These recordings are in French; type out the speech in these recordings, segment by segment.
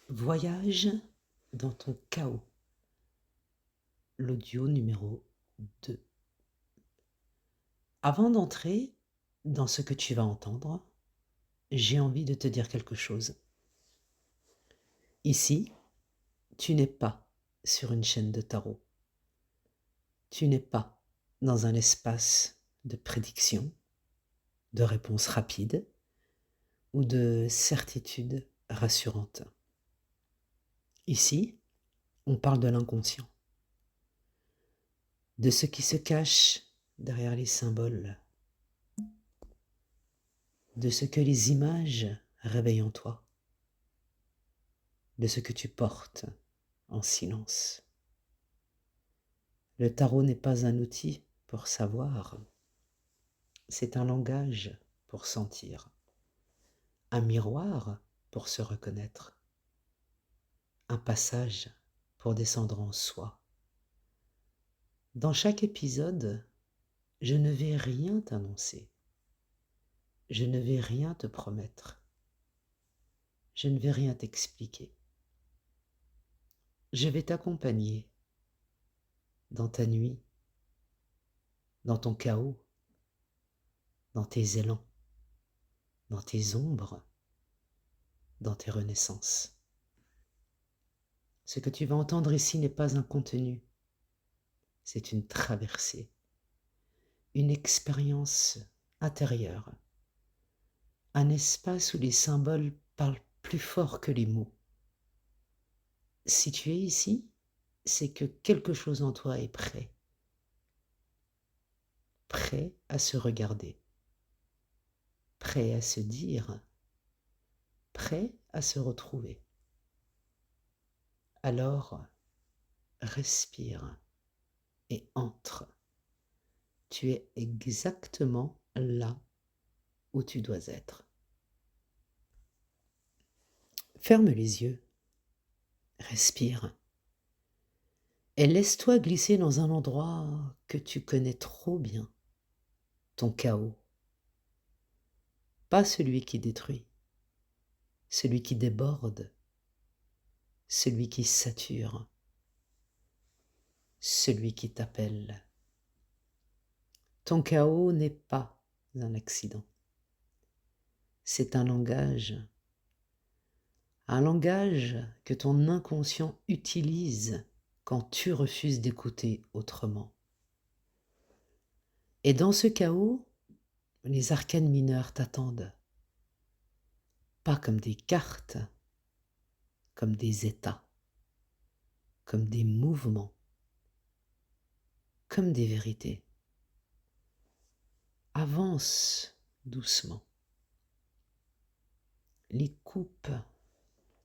Voyage dans ton chaos, l'audio numéro 2. Avant d'entrer dans ce que tu vas entendre, j'ai envie de te dire quelque chose. Ici, tu n'es pas sur une chaîne de tarot. Tu n'es pas dans un espace de prédiction, de réponses rapides ou de certitudes rassurantes. Ici, on parle de l'inconscient, de ce qui se cache derrière les symboles, de ce que les images réveillent en toi, de ce que tu portes en silence. Le tarot n'est pas un outil pour savoir, c'est un langage pour sentir, un miroir pour se reconnaître, un passage pour descendre en soi. Dans chaque épisode, je ne vais rien t'annoncer, je ne vais rien te promettre, je ne vais rien t'expliquer. Je vais t'accompagner dans ta nuit, dans ton chaos, dans tes élans, dans tes ombres, dans tes renaissances. Ce que tu vas entendre ici n'est pas un contenu, c'est une traversée, une expérience intérieure, un espace où les symboles parlent plus fort que les mots. Si tu es ici, c'est que quelque chose en toi est prêt, prêt à se regarder, prêt à se dire, prêt à se retrouver. Alors, respire et entre. Tu es exactement là où tu dois être. Ferme les yeux, respire et laisse-toi glisser dans un endroit que tu connais trop bien, ton chaos. Pas celui qui détruit, celui qui déborde, celui qui sature, celui qui t'appelle. Ton chaos n'est pas un accident. C'est un langage que ton inconscient utilise quand tu refuses d'écouter autrement. Et dans ce chaos, les arcanes mineures t'attendent, pas comme des cartes, comme des états, comme des mouvements, comme des vérités. Avance doucement. Les coupes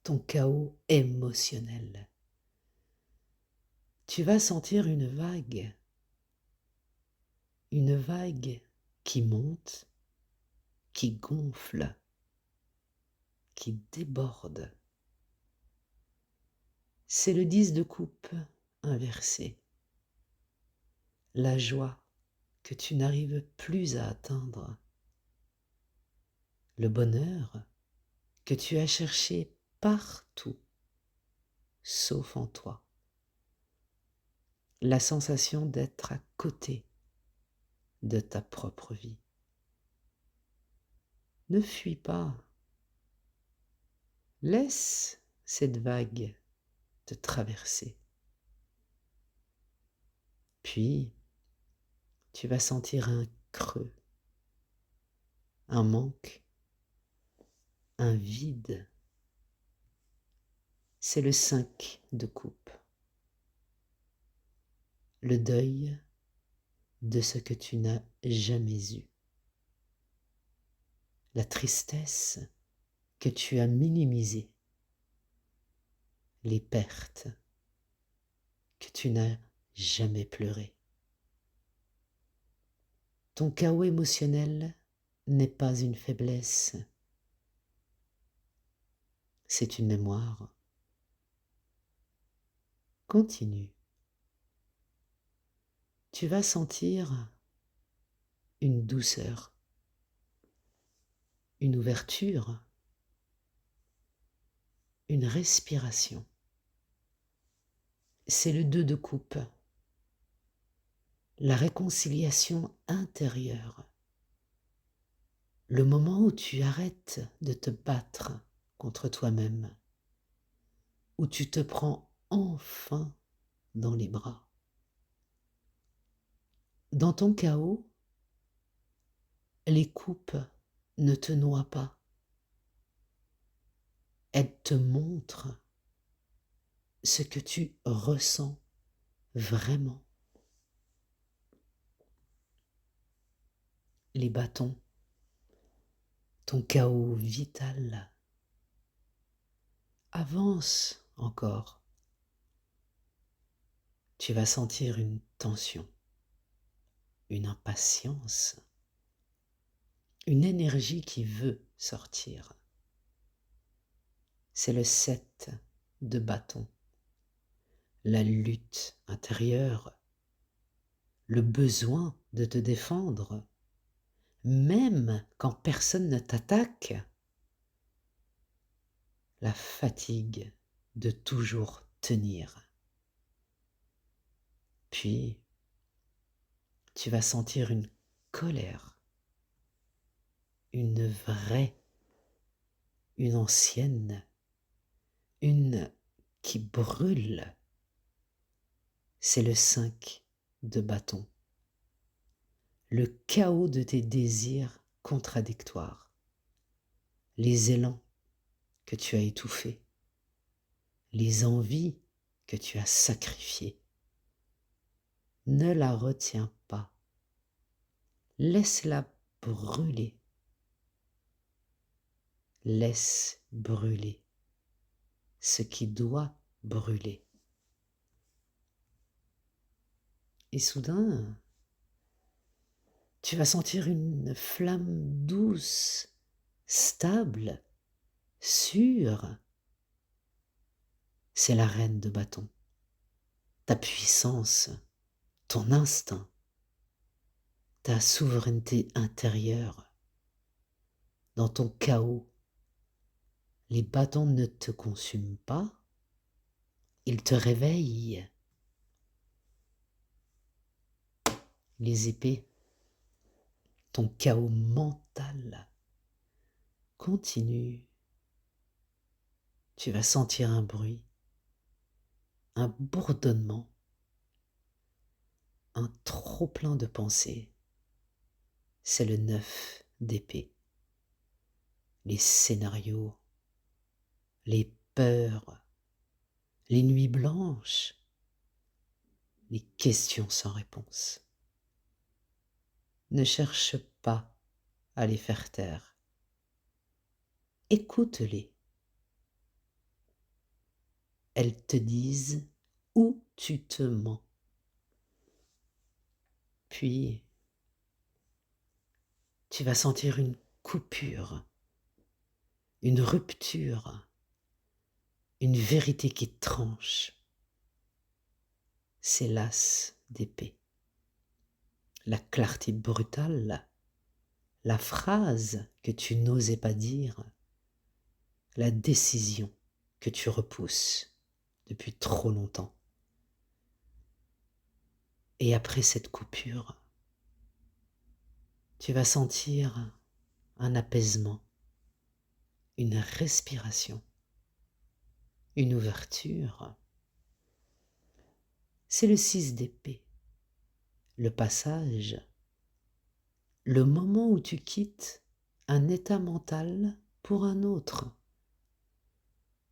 ton chaos émotionnel. Tu vas sentir une vague qui monte, qui gonfle, qui déborde. C'est le 10 de coupe inversé. La joie que tu n'arrives plus à atteindre. Le bonheur que tu as cherché partout, sauf en toi. La sensation d'être à côté de ta propre vie. Ne fuis pas. Laisse cette vague te traverser. Puis, tu vas sentir un creux, un manque, un vide. C'est le 5 de coupe. Le deuil de ce que tu n'as jamais eu. La tristesse que tu as minimisée. Les pertes que tu n'as jamais pleurées. Ton chaos émotionnel n'est pas une faiblesse, c'est une mémoire. Continue. Tu vas sentir une douceur, une ouverture, une respiration. C'est le 2 de coupe, la réconciliation intérieure, le moment où tu arrêtes de te battre contre toi-même, où tu te prends enfin dans les bras. Dans ton chaos, les coupes ne te noient pas. Elles te montrent ce que tu ressens vraiment. Les bâtons, ton chaos vital, avance encore. Tu vas sentir une tension, une impatience, une énergie qui veut sortir. C'est le 7 de bâton, la lutte intérieure, le besoin de te défendre, même quand personne ne t'attaque, la fatigue de toujours tenir. Puis, tu vas sentir une colère, une vraie, une ancienne, une qui brûle. C'est le 5 de bâton, le chaos de tes désirs contradictoires, les élans que tu as étouffés, les envies que tu as sacrifiées. Ne la retiens pas, laisse-la brûler. Laisse brûler ce qui doit brûler. Et soudain, tu vas sentir une flamme douce, stable, sûre. C'est la reine de bâton, ta puissance, ton instinct, ta souveraineté intérieure. Dans ton chaos, les bâtons ne te consument pas, ils te réveillent. Les épées, ton chaos mental continue. Tu vas sentir un bruit, un bourdonnement, un trop-plein de pensées. C'est le 9 d'épée. Les scénarios, les peurs, les nuits blanches, les questions sans réponse. Ne cherche pas à les faire taire. Écoute-les. Elles te disent où tu te mens. Puis, tu vas sentir une coupure, une rupture, une vérité qui tranche. C'est l'as d'épée. La clarté brutale, la phrase que tu n'osais pas dire, la décision que tu repousses depuis trop longtemps. Et après cette coupure, tu vas sentir un apaisement, une respiration, une ouverture. C'est le 6 d'épée, le passage, le moment où tu quittes un état mental pour un autre,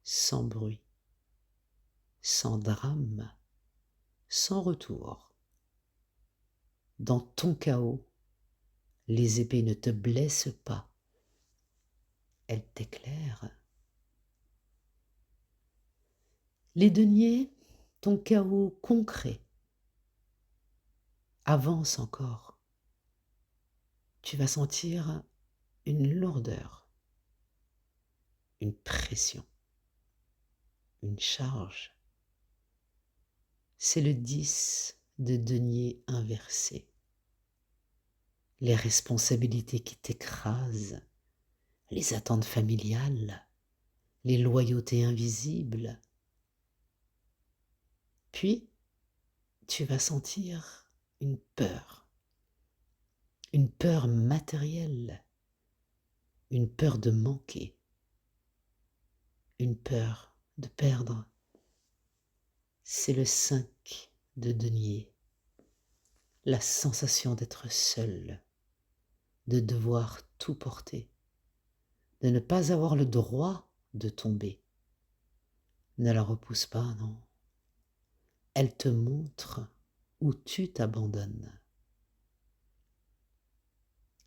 sans bruit, sans drame, sans retour. Dans ton chaos, les épées ne te blessent pas, elles t'éclairent. Les deniers, ton chaos concret, avance encore. Tu vas sentir une lourdeur, une pression, une charge. C'est le 10 de denier inversé. Les responsabilités qui t'écrasent, les attentes familiales, les loyautés invisibles. Puis, tu vas sentir une peur matérielle, une peur de manquer, une peur de perdre. C'est le 5 de denier, la sensation d'être seul, de devoir tout porter, de ne pas avoir le droit de tomber. Ne la repousse pas, non. Elle te montre où tu t'abandonnes.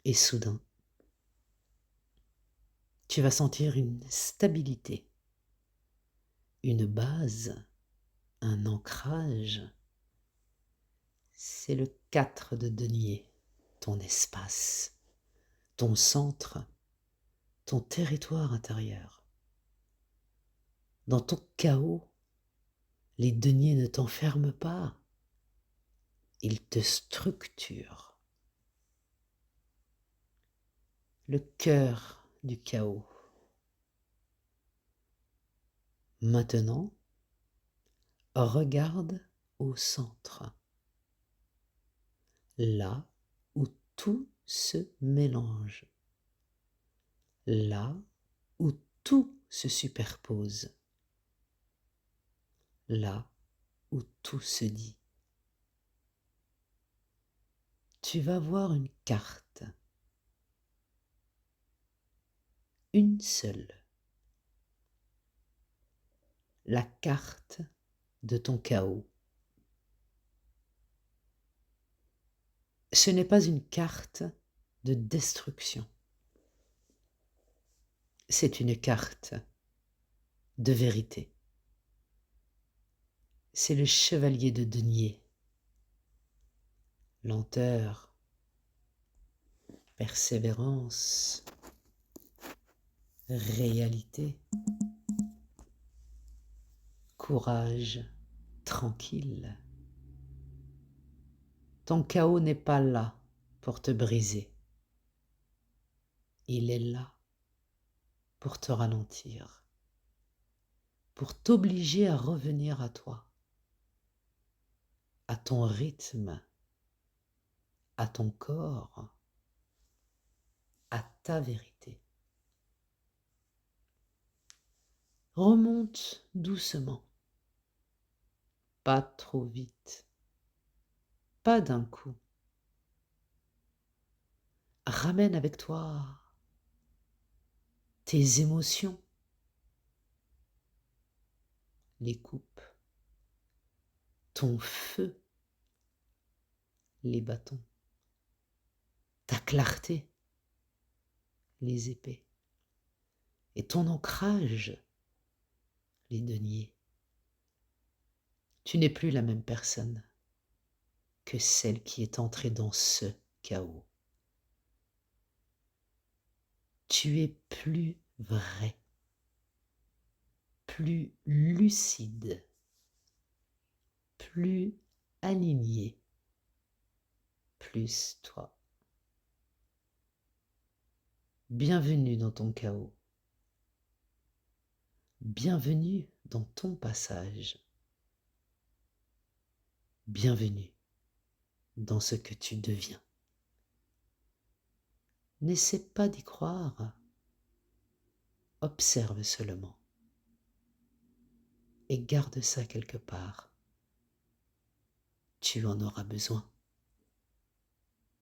Et soudain, tu vas sentir une stabilité, une base, un ancrage. C'est le 4 de denier, ton espace, ton centre, ton territoire intérieur. Dans ton chaos, les deniers ne t'enferment pas, ils te structurent. Le cœur du chaos. Maintenant, regarde au centre, là où tout se mélange, là où tout se superpose, là où tout se dit. Tu vas voir une carte, une seule, la carte de ton chaos. Ce n'est pas une carte de destruction, c'est une carte de vérité. C'est le chevalier de denier. Lenteur, persévérance, réalité, courage tranquille. Ton chaos n'est pas là pour te briser. Il est là pour te ralentir, pour t'obliger à revenir à toi, à ton rythme, à ton corps, à ta vérité. Remonte doucement, pas trop vite, pas d'un coup. Ramène avec toi tes émotions, les coupes, ton feu, les bâtons, ta clarté, les épées, et ton ancrage, les deniers. Tu n'es plus la même personne que celle qui est entrée dans ce chaos. Tu es plus vrai, plus lucide, plus aligné, plus toi. Bienvenue dans ton chaos. Bienvenue dans ton passage. Bienvenue dans ce que tu deviens. N'essaie pas d'y croire. Observe seulement. Et garde ça quelque part. Tu en auras besoin.